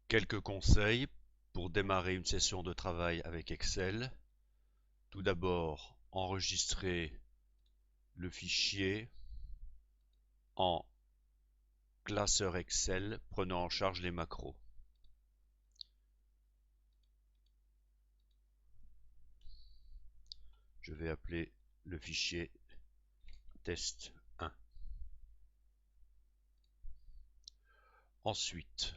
Quelques conseils pour démarrer une session de travail avec Excel. Tout d'abord, enregistrer le fichier en classeur Excel prenant en charge les macros. Je vais appeler le fichier test 1. Ensuite,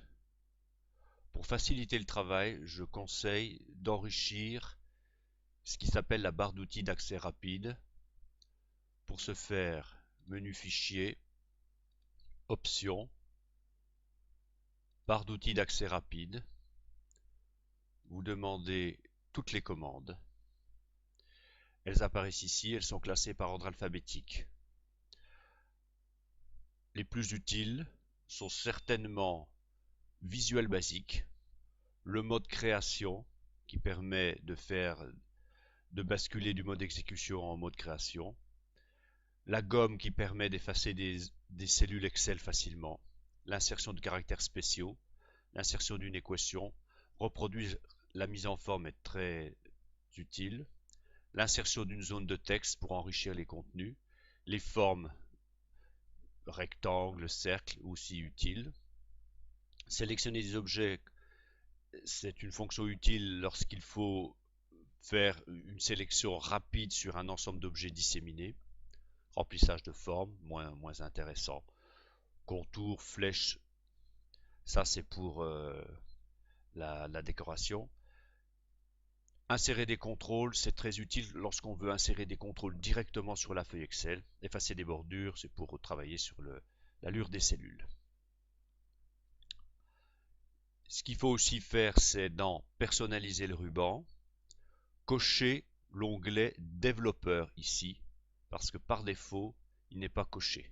pour faciliter le travail, je conseille d'enrichir ce qui s'appelle la barre d'outils d'accès rapide. Pour ce faire, menu fichier, options, barre d'outils d'accès rapide. Vous demandez toutes les commandes. Elles apparaissent ici, elles sont classées par ordre alphabétique. Les plus utiles sont certainement Visual Basic, le mode création qui permet de basculer du mode exécution en mode création, la gomme qui permet d'effacer des cellules Excel facilement, l'insertion de caractères spéciaux, l'insertion d'une équation, reproduire la mise en forme est très utile, l'insertion d'une zone de texte pour enrichir les contenus, les formes rectangle, cercle aussi utiles. Sélectionner des objets, c'est une fonction utile lorsqu'il faut faire une sélection rapide sur un ensemble d'objets disséminés. Remplissage de formes, moins intéressant. Contour, flèche, ça c'est pour la décoration. Insérer des contrôles, c'est très utile lorsqu'on veut insérer des contrôles directement sur la feuille Excel. Effacer des bordures, c'est pour travailler sur l'allure des cellules. Ce qu'il faut aussi faire, c'est dans personnaliser le ruban, cocher l'onglet développeur ici, parce que par défaut, il n'est pas coché.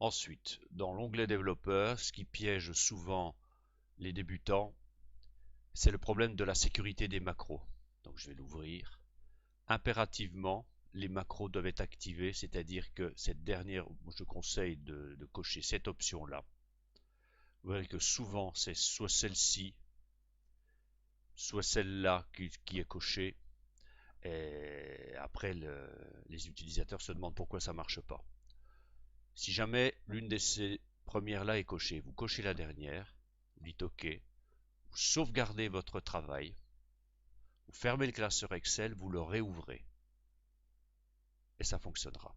Ensuite, dans l'onglet développeur, ce qui piège souvent les débutants, c'est le problème de la sécurité des macros. Donc je vais l'ouvrir. Impérativement, les macros doivent être activés, c'est-à-dire que cette dernière, je conseille de cocher cette option-là. Vous verrez que souvent c'est soit celle-ci, soit celle-là qui est cochée. Et après, les utilisateurs se demandent pourquoi ça ne marche pas. Si jamais l'une de ces premières-là est cochée, vous cochez la dernière, vous dites OK, vous sauvegardez votre travail, vous fermez le classeur Excel, vous le réouvrez et ça fonctionnera.